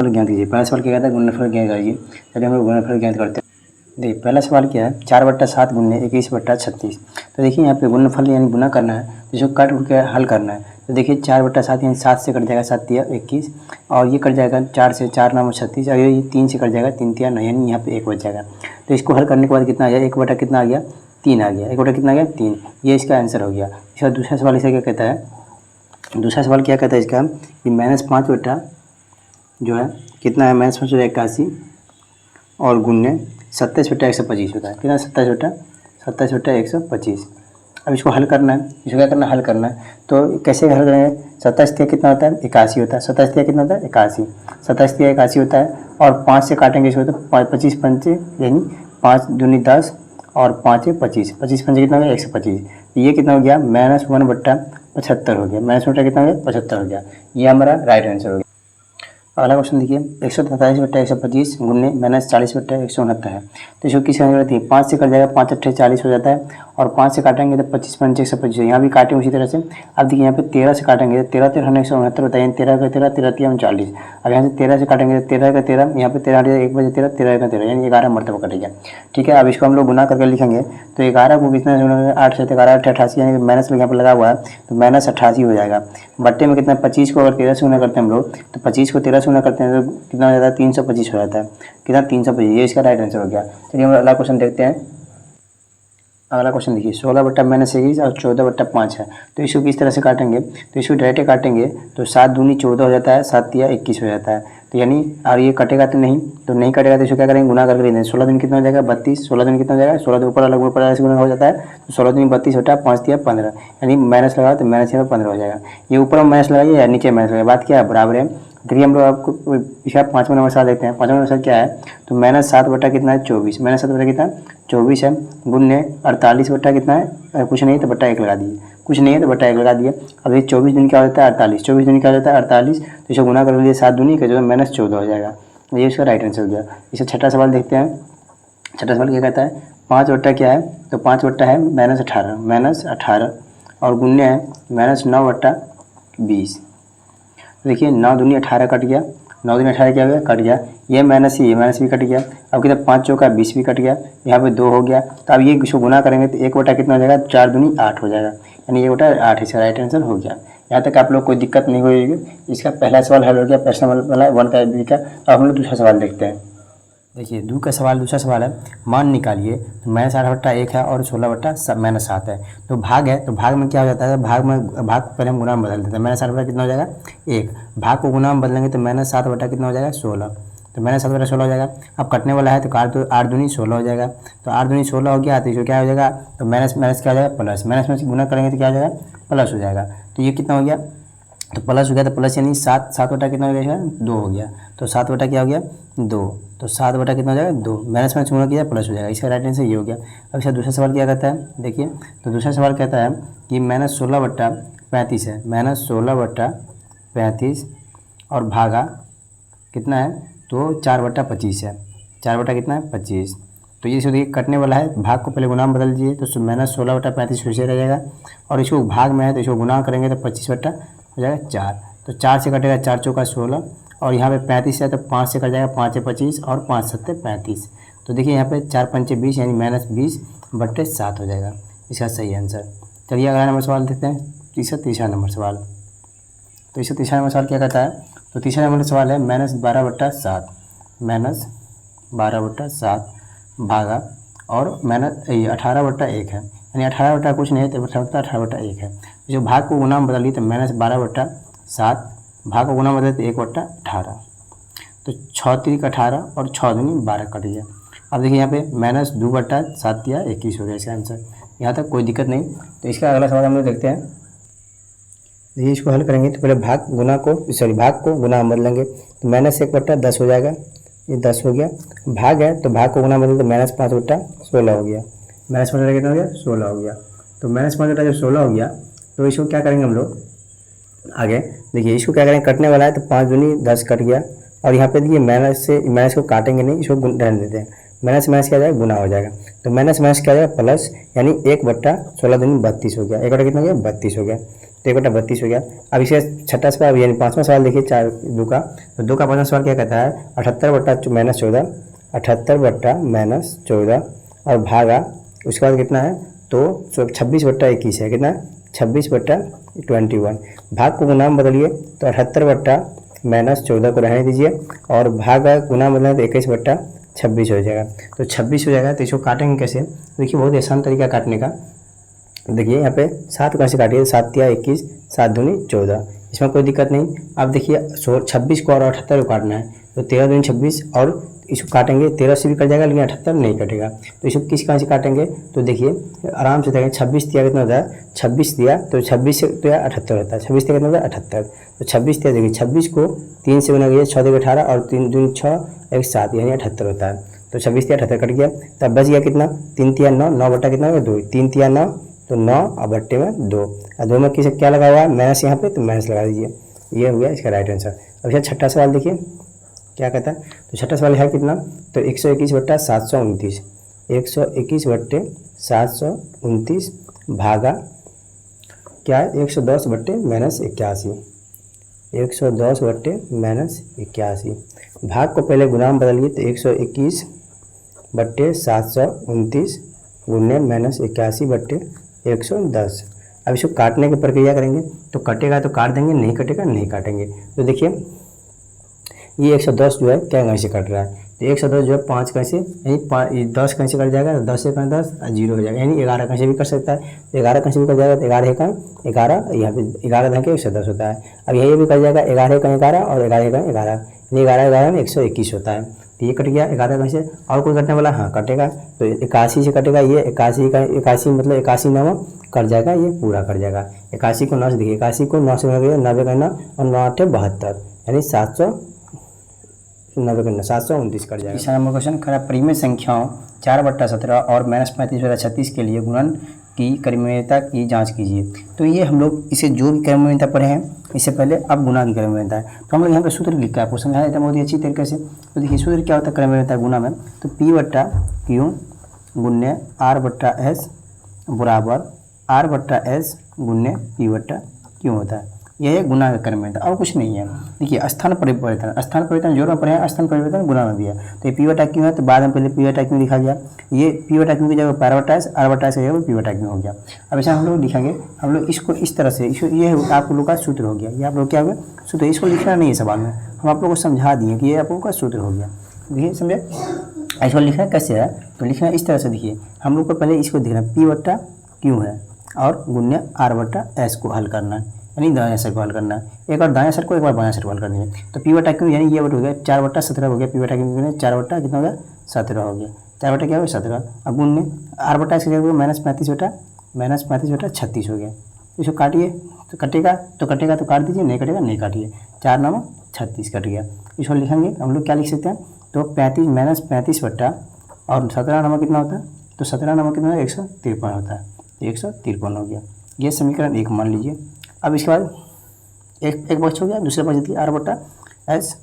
गुणनफल ज्ञात कीजिए। पहला सवाल क्या कहता है, गुणनफल ज्ञात कीजिए। चलिए हम लोग गुणनफल ज्ञात करते हैं। देखिए पहला सवाल क्या है, 4/7 गुने 21/36। तो देखिए यहाँ पे गुणनफल यानी गुना करना है, तो इसको काट उठ के हल करना है। तो देखिए 4/7 यानी 7 से कट जाएगा 7 तिया 21, और ये कट जाएगा 4 से 4 9 36, और ये 3 से कट जाएगा 3 तिया 9, यानी यहाँ पे 1 बच जाएगा। तो इसको हल करने के बाद कितना आ गया, 1 बटा कितना आ गया, 3 आ गया। 1 बटा कितना आ गया, 3। ये इसका आंसर हो गया। इसका दूसरा सवाल इसे क्या कहता है, दूसरा सवाल क्या कहता है इसका कि -5 बटा जो है कितना है, -5 बटा 81 और गुन्ने 27/125 होता है। कितना 27/125। अब इसको हल करना है, इसको क्या करना है, हल करना है। तो कैसे हल करेंगे, 27 कितना होता है, 81 होता है। 27 कितना होता है, 81। 27 81 होता है, और 5 से काटेंगे इसको तो 25 पंचे यानी 5 दूनी 10 और 5 25, 25 पंचे कितना हो गया, 125। ये कितना हो गया, -1/75 हो गया। -1 कितना हो गया, 75 हो गया। ये हमारा राइट आंसर हो गया। अगला क्वेश्चन देखिए, 143/125 गुन्ने -40/169 है। तो इसको किस जरूरत है, 5 से कट जाएगा, 5 8 40 हो जाता है, और 5 से काटेंगे तो 25 पंचे 125। यहाँ भी काटें उसी तरह से। अब देखिए यहाँ पे 13 से काटेंगे तो 13 13 169 होता है, यानी 13 का 13 13 3 39। अब यहाँ से 13 से काटेंगे तो 13 का 13, यहाँ पे 13 1 बजे 13 13 का 13, यानी 11 मरतबा कटेगा। ठीक है, अब इसको हम लोग गुना करके लिखेंगे। तो 11 को कितना 8 से 11 8 88, यानी माइनस यहाँ पर लगा हुआ है तो -88 हो जाएगा। बट्टे में कितना, 25 को अगर 13 से गुना करते हैं हम लोग, तो 25 को 13 से गुना करते हैं तो कितना हो जाता है, 325 हो जाता है। कितना, 325। ये इसका राइट आंसर हो गया। चलिए हम अगला क्वेश्चन देखते हैं। अगला क्वेश्चन देखिए, 16 बट्टा -21 और 14 बट्टा 5 है। तो इसको किस तरह से काटेंगे, तो इसको डायरेक्ट काटेंगे तो 7 दूनी 14 हो जाता है, 7 तिया 21 हो जाता है। तो यानी और ये कटेगा तो नहीं कटेगा, तो इसको क्या करेंगे, गुना करके लिखेंगे। 16 दिन कितना हो जाएगा, 32। 16 दिन कितना हो जाएगा, 16 दिन ऊपर अलग ऊपर अलग से गुना हो जाता है, तो 16 दिन 32 होता है, 5 तिया 15, यानी माइनस लगा तो माइनस यहाँ 15 हो जाएगा। ये ऊपर में माइनस लगाइए या नीचे माइनस लगाइए, बात क्या है, बराबर है। देखिए हम लोग आपको पिछला 5वां नंबर सवाल देखते हैं। 5वां नंबर सवाल क्या है, तो -7 बटा कितना है, 24। -7 बटा कितना 24 है, गुन्ने 48 बटा कितना है, कुछ नहीं तो बटा 1 लगा दिए, कुछ नहीं है तो बटा 1 लगा दिए। अब ये 24 दिन क्या होता है, 48। 24 दिन क्या होता है, 48। तो इसे गुना कर लीजिए 7 दूनी का जो है -14 हो जाएगा। ये इसका राइट आंसर हो गया। इसे छठा सवाल देखते हैं। छठा सवाल क्या कहता है, 5 बट्टा क्या है, तो 5 बट्टा है -18 और गुन्ने है -9 बट्टा 20। देखिए 9 दूनी 18 कट गया, 9 दूनी 18 क्या हो गया, कट गया। ये माइनस भी कट गया। अब कितना, 5 चौका 20 भी कट गया, यहाँ पे 2 हो गया। तो अब ये इसको गुना करेंगे तो 1 बटा कितना हो जाएगा, 4 दूनी 8 हो जाएगा, यानी 1 बटा 8 इसका राइट आंसर हो गया। यहाँ तक आप लोग कोई दिक्कत नहीं होगी। इसका पहला सवाल हल हो गया, प्रश्न वाला 1 का बी का। अब हम लोग दूसरा सवाल देखते हैं। देखिए दूसरा सवाल है, मान निकालिए। तो -8 बट्टा 1 है और 16 बट्टा -7 है। तो भाग है, तो भाग में क्या हो जाता है, भाग को पहले हम गुना में बदल देते हैं। -8 बट्टा कितना हो जाएगा, 1। भाग को गुना में बदलेंगे तो -7 बट्टा कितना हो जाएगा, 16। तो -7 बट्टा 16 हो जाएगा। अब कटने वाला है तो 8 दूनी 16 हो जाएगा। तो 8 दूनी 16 हो गया, तो इसको क्या हो जाएगा, तो माइनस क्या हो जाएगा, प्लस। माइनस गुना करेंगे तो क्या हो जाएगा, प्लस हो जाएगा। तो ये कितना हो गया, तो प्लस हो गया। तो प्लस यानी 7 बटा कितना हो गया, 2 हो गया। तो 7 बटा क्या हो गया, 2। तो 7 बटा कितना हो जाएगा, 2। माइनस गुना किया प्लस हो जाएगा। इसका राइट आंसर ये हो गया। अब इसका दूसरा सवाल क्या कहता है, देखिए तो दूसरा सवाल कहता है कि -16 बट्टा 35 है। -16 बट्टा 35 और भागा कितना है, तो 4 बट्टा 25 है। 4 बटा कितना है, 25। तो ये देखिए कटने वाला है, भाग को पहले गुना में बदल दीजिए। तो -16 बटा 35 फिर से रह जाएगा, और इसको भाग में है तो इसको गुना करेंगे तो 25 बट्टा हो जाएगा 4। तो 4 से कटेगा, 4 चौका 16, और यहाँ पे 35 है तो 5 से कट जाएगा, 5 से 25 और 5 सत्ते 35। तो देखिए यहाँ पे 4 पंचे 20 यानी -20/7 हो जाएगा इसका सही आंसर। चलिए अगला नंबर सवाल देखते हैं। तीसरा नंबर सवाल। तो इसका तीसरा नंबर सवाल क्या कहता है, तो तीसरा नंबर सवाल है -12/7 -12/7 भागा और 18/1 है, यानी 18 बटा कुछ नहीं है तो 18/1 है। जो भाग को गुना में बदलिए तो -12/7, भाग को गुना में बदले तो 1/18। तो 6 3 18 और 6 दूनी 12 कट गया। अब देखिए यहाँ पे -2/7 या 21 हो गया इसका आंसर। यहाँ तक कोई दिक्कत नहीं। तो इसका अगला सवाल हम लोग देखते हैं। देखिए इसको हल करेंगे तो पहले भाग को गुना में बदलेंगे तो -1/10 हो जाएगा, ये 10 हो गया। भाग है तो भाग को गुना बदल तो -5/16 हो गया। -5 कितना हो गया, 16 हो गया। तो -5 जब 16 हो गया तो इसको क्या करेंगे हम लोग आगे, देखिए इसको क्या करेंगे, कटने वाला है तो 5 दूनी 10 कट गया, और यहाँ पे देखिए माइनस को काटेंगे नहीं, इसको रहने देते हैं। माइनस क्या जाएगा, गुना हो जाएगा। तो माइनस क्या जाएगा, प्लस, यानी 1/16 दूनी 32 हो गया। 1 बटा कितना हो गया, 32 हो गया। तो तो 1/32 हो गया। अब इसे छठा सवाल यानी 5वां सवाल देखिए 4 2 का, तो 2 का 5वां सवाल क्या कहता है 78/-14, 78/-14 और भागा उसके बाद कितना है तो 26/21 है, कितना 26/21। भाग को गुना में बदलिए तो 78/-14 को रहने दीजिए और भाग गुना बदलना तो 21/26 हो जाएगा, तो 26 हो जाएगा। तो इसको काटेंगे कैसे, देखिए बहुत आसान तरीका काटने का। देखिए यहाँ पे 7 को ऐसे काटिए, 7 तिया 21, 7 दूनी 14, इसमें कोई दिक्कत नहीं। अब देखिए 26 को और 78 को काटना है, तो 13 दूनी 26 और इसको काटेंगे 13 से भी कट जाएगा लेकिन 78 नहीं कटेगा। तो इसको किस कहाँ से काटेंगे, तो देखिए आराम से देखें 26 तिया कितना होता है 26 दिया तो 26 से तो 78 होता है, 26 तिया कितना होता है 78। तो 26 तिया देखिए 26 को 3 से गुना कीजिए, 6 दूनी 18 और 3 दूनी 6 1 7 यानी 78 होता है। तो 26 तिया 78 कट गया, तब बच गया कितना 3 तिया 9, 9 बटा कितना होगा 2, 3 तिया 9 तो 9 और बट्टे में 2 और 2 में किसे क्या लगा हुआ है माइनस यहाँ पे, तो माइनस लगा दीजिए, ये हो गया इसका राइट आंसर। अब इसका छठा सवाल देखिए क्या कहता है, तो छठा सवाल है कितना तो 121/729, 121/729 भागा क्या है 110/-81, 110/-81। भाग को पहले गुना में बदलिए तो 121/729 गुने -81/110। अब इसको काटने की प्रक्रिया करेंगे, तो कटेगा तो काट देंगे, नहीं कटेगा नहीं काटेंगे। तो देखिए ये 110 जो है क्या कहीं से कट रहा है, तो 110 जो है 5 कहीं से यानी 10 कहीं से कट जाएगा, तो 10 से कहीं 10 और 0 हो जाएगा, यानी 11 कहीं से भी कट सकता है, तो 11 कहीं से भी कट जाएगा, तो 11 का 11 यहाँ पे 11 धन के 110 होता है। अब यही भी कट जाएगा 11 का 11 और 11 का 11 यानी 11 में 121 होता है, तो ये कट गया 11 कहीं से। और कोई कटने वाला हाँ कटेगा, तो 81 से कटेगा, ये 81 का 81 मतलब 81 9 कट जाएगा, ये पूरा कट जाएगा। 81 को 9 से देखिए 81 को 9 से 90 का 9 और 9 8 72 यानी 729 कट जाएगा। तीसरा नंबर क्वेश्चन खरा परिमेय संख्याओं 4/17 और -35/36 के लिए गुणन की क्रमणीयता की जांच कीजिए। तो ये हम लोग इसे जो भी क्रमणीयता पढ़े हैं इससे पहले अब गुणा की क्रमणीयता है, तो हम लोग यहाँ पे सूत्र लिखा है, आपको समझाया जाता है बहुत ही अच्छी तरीके से। तो देखिए सूत्र क्या होता है क्रमणीयता गुणा में, तो P/Q गुण्य R/S बराबर R/S गुण्य P/Q होता है, यह गुणा का क्रमणीयता और कुछ नहीं है। देखिए स्थान परिवर्तन जोड़ में पढ़े हैं, स्थान परिवर्तन गुणा में भी है। तो ये P/Q है, तो बाद में पहले P/Q लिखा गया, ये P/Q की जगह R/S, R/S की जगह P/Q हो गया। अब ऐसा हम लोग लिखेंगे, हम लोग इसको इस तरह से, इसको ये आप लोगों का सूत्र हो गया, ये आप लोग क्या हो गया सूत्र, इसको लिखना नहीं है सवाल में, हम आप लोगों को समझा दिए कि ये आप लोगों का सूत्र हो गया। देखिए समझे, इसको लिखना कैसे है, तो लिखना इस तरह से। देखिए हम लोग को पहले इसको देखना P/Q है और गुण्य R/S को हल करना है, यानी दाएं सर को हल करना है, एक बार दाएं सर को एक बार बाएं सर को हल करनी है। तो P/Q यानी ये हो गया 4/17 हो गया, P/Q 4 बटा कितना हो गया 17 हो गया, 4 बटा क्या हो गया 17। अब गुण में R/S की जगह -35/36 हो गया, इसको काटिए तो कटेगा तो काट दीजिए, नहीं कटेगा नहीं काटिए, 4 9 36 कट गया। इसको लिखेंगे हम लोग क्या लिख सकते हैं, तो 35 -35 बटा और 17 नंबर कितना होता है, तो 17 नंबर कितना है 153 होता है, 153 हो गया। ये समीकरण 1 मान लीजिए। अब इसके बाद एक पक्ष हो गया, दूसरा पक्ष देखिए R/S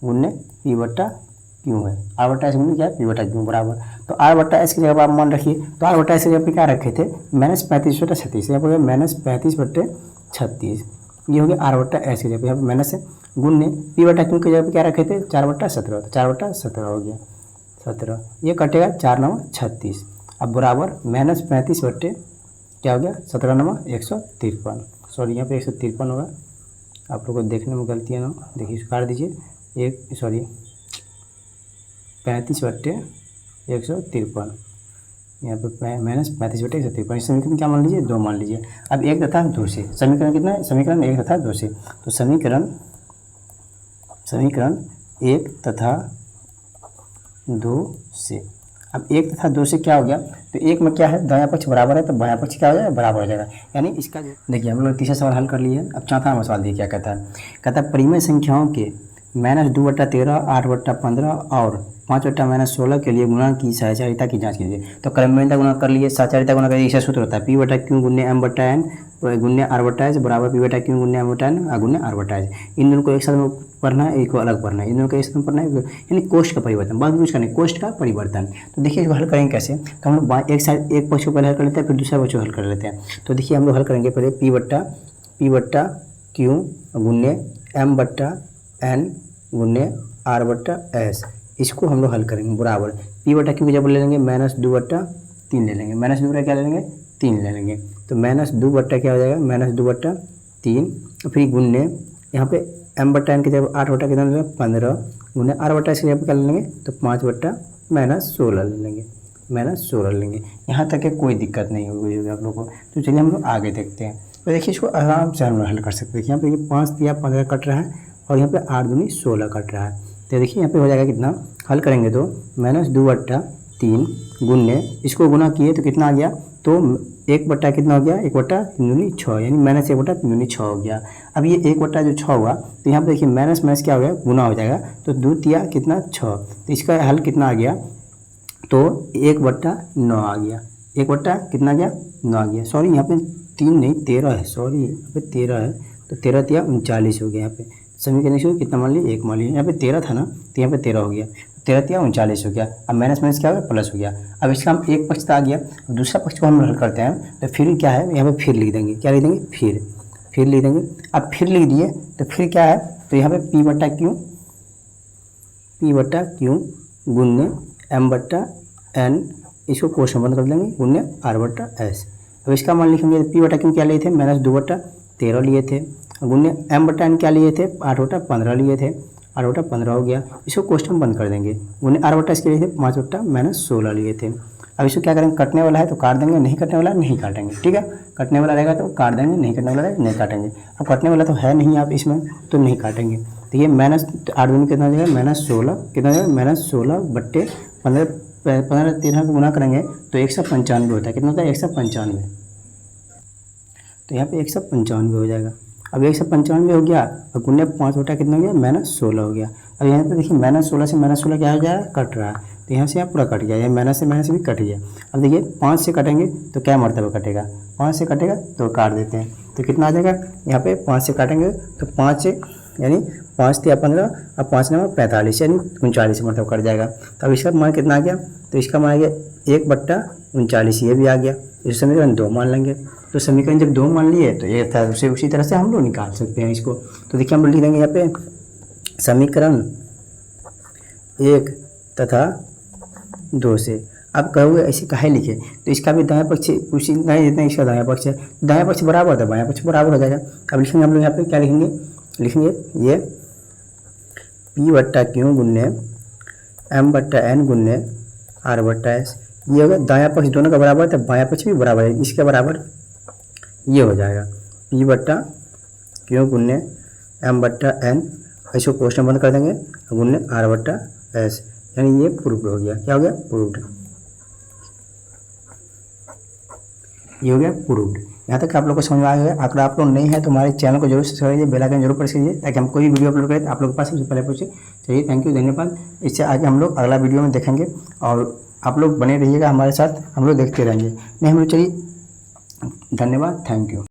गुण्य P/Q है, R/S गुण्य क्या है P/Q बराबर, तो R/S की जगह आप मान रखिए, तो R/S की जगह पे क्या रखे थे -35/36, यहाँ पर -35/36, ये हो गया R/S की जगह पे माइनस है, गुण्य P/Q की जगह पे क्या रखे थे 4/17, तो 4/17 हो गया 17, ये कटेगा 4 9 36, अब बराबर -35 क्या हो गया 17 नंबर 153, सॉरी यहाँ पे 153 होगा, आप लोगों को देखने में गलती है ना, देखिए इसको काट दीजिए, 35/153, यहाँ पे -35/153, इस समीकरण क्या मान लीजिए 2 मान लीजिए। अब 1 तथा 2 से समीकरण कितना है, समीकरण 1 तथा 2 से, तो समीकरण 1 तथा 2 से, अब 1 तथा 2 से क्या हो गया, तो 1 में क्या है दायां पक्ष बराबर है, तो बायां पक्ष क्या हो जाएगा बराबर हो जाएगा, यानी इसका देखिए हम लोग तीसरा सवाल हल कर लिए। अब चौथा नंबर सवाल देखिए क्या कहता है परिमेय संख्याओं के -2/13, 8/15 और 5/-16 के लिए गुणा की सहचारिता की जांच कीजिए। तो क्रमणीयता गुणा कर लिए, सहचारिता गुणा करिए, इसका सूत्र होता है P/Q गुण्य M/N गुण्य R/S बराबर P/Q गुण्य M/N गुण्य R/S। इन दोनों को एक साथ पढ़ना है, एक को अलग पढ़ना है, इन दोनों को एक साथ पढ़ना है, यानी कोष्ठ का परिवर्तन, बात कुछ करना है कोष्ठ का परिवर्तन। तो देखिए इसको हल करेंगे कैसे, तो हम लोग एक साइड एक पक्ष को पहले हल कर लेते हैं, फिर दूसरा पक्ष को हल कर लेते हैं। तो देखिए हम लोग हल करेंगे पहले पी बट्टा क्यू गुन्ने एम बट्टा एन गुन्ने आर बट्टा एस। इसको हम लोग हल करेंगे बराबर पी बट्टा क्यू की जब ले लेंगे -2/3 ले लेंगे, -2 बट्टा क्या ले लेंगे 3 ले लेंगे, तो -2 बट्टा क्या हो जाएगा -2/3 फिर गुन्ने यहाँ पे एम बट्टा एन की जब 8 बट्टा कितना ले लेंगे 15 गुन्ने आर बट्टा इसकी जब क्या ले लेंगे तो 5 बट्टा -16 ले लेंगे, -16 लेंगे। यहाँ तक के कोई दिक्कत नहीं होगी आप लोगों को। तो चलिए हम लोग आगे देखते हैं। तो देखिए इसको आराम से हम लोग हल कर सकते हैं। यहाँ पे 5 या 15 कट रहा है और यहाँ पे 8 दूनी 16 कट रहा है। तो देखिए यहाँ पे हो जाएगा कितना, हल करेंगे तो -2/3 गुन्ने इसको गुना किए तो कितना आ गया, तो 1 बट्टा कितना हो गया 1 बट्टा 3 दूनी 6 यानी -1 बट्टा 3 दूनी 6 हो गया। अब ये 1 बट्टा जो 6 हुआ तो यहाँ पे देखिए माइनस क्या हो गया गुना हो जाएगा, तो 2 तिया कितना 6, तो इसका हल कितना आ गया, तो 1/9 आ गया। 1 बट्टा कितना गया 9 आ गया। सॉरी यहाँ पे 3 नहीं 13 है, सॉरी यहाँ पे 13 है, तो 13 तिया 39 हो गया। यहाँ पे समीकरण से कितना मान ली 1 मान ली, यहाँ पे 13 था ना तो यहाँ पे 13 हो गया, 13 तिया 39 हो गया। अब माइनस क्या हो गया प्लस हो गया। अब इसका हम एक पक्ष आ गया, अब दूसरा पक्ष को हम हल करते हैं तो फिर क्या है यहाँ पे फिर लिख देंगे, क्या लिख देंगे फिर लिख देंगे। अब फिर लिख दिए तो फिर क्या है, तो यहाँ पे पी बट्टा क्यू गुन्ने एम बट्टा एन इसको क्वेश्चन बंद कर देंगे गुन्ने आर बट्टा एस। अब इसका मान लिखेंगे पी बट्टा क्यू क्या लिए थे -2/13 लिए थे, गुन्ने एम बट्टा एन क्या लिए थे 8/15 लिए थे, 8/15 हो गया। इसको क्वेश्चन बंद कर देंगे गुन्ने आर बट्टा इसके लिए थे 5/-16 लिए थे। अब इसको क्या करेंगे, कटने वाला है तो काट देंगे, नहीं कटने वाला है नहीं काटेंगे, ठीक है। कटने वाला रहेगा तो काट देंगे, नहीं कटने वाला रहेगा नहीं काटेंगे। अब कटने वाला तो है नहीं आप इसमें तो नहीं काटेंगे। तो ये -8 दूनी कितना हो जाएगा -16 कितना हो जाएगा -16/15 13 को गुना करेंगे तो 195 होता है। कितना होता है 195, तो यहाँ पे 195 हो जाएगा। अब 195 हो गया और गुन्ने 5 बटा कितना हो गया -16 हो गया। अब यहाँ पे देखिए -16 से -16 क्या हो जाएगा कट रहा है, तो यहाँ से यहाँ पूरा कट गया, यहाँ माइनस से भी कट गया। अब देखिए 5 से कटेंगे तो क्या मरतबा कटेगा, 5 से कटेगा तो काट देते हैं, तो कितना आ जाएगा यहाँ पे 5 से काटेंगे तो 5 से यानी 5 या 15 और 5 नंबर 45 यानी 39 मतलब कट जाएगा। तो अब इसका मान कितना आ गया, तो इसका मान आ गया 1/39 ये भी आ गया। इस समीकरण 2 मान लेंगे, तो समीकरण जब 2 मान लिए तो ये था उसी तरह से हम लोग निकाल सकते हैं इसको। तो देखिए हम लोग लिख देंगे यहाँ पे समीकरण 1 तथा 2 से। अब कहोगे ऐसे काहे लिखे, तो इसका भी दायां पक्ष उसी नहीं जितना इसका दायां पक्ष है, दायां पक्ष बराबर था बायां पक्ष बराबर हो जाएगा। अब लिखेंगे हम लोग यहाँ पे क्या लिखेंगे ये पी बट्टा क्यू गुन्ने एम बट्टा एन गुन्ने आर बट्टा एस, ये होगा दायां पक्ष दोनों का बराबर था, बायां पक्ष भी बराबर है, इसके बराबर ये हो जाएगा पी बट्टा क्यू गुन्ने एम बट्टा एन, इसको क्वेश्चन बंद कर देंगे गुन्ने आर बट्टा एस, यानी ये प्रूव्ड हो गया। क्या हो गया प्रूव्ड, ये हो गया प्रूव्ड। यहाँ तक आप लोग को समझ में आ गया। अगर आप लोग नहीं है तो हमारे चैनल को जरूर सब्सक्राइब कीजिए, बेल आइकन जरूर प्रेस कीजिए ताकि हम कोई भी वीडियो अपलोड करें तो आप लोग के पास सबसे पहले पहुंचे। चलिए थैंक यू धन्यवाद। इससे आगे हम लोग अगला वीडियो में देखेंगे और आप लोग बने रहिएगा हमारे साथ, हम लोग देखते रहेंगे। नहीं हम लोग चलिए धन्यवाद थैंक यू।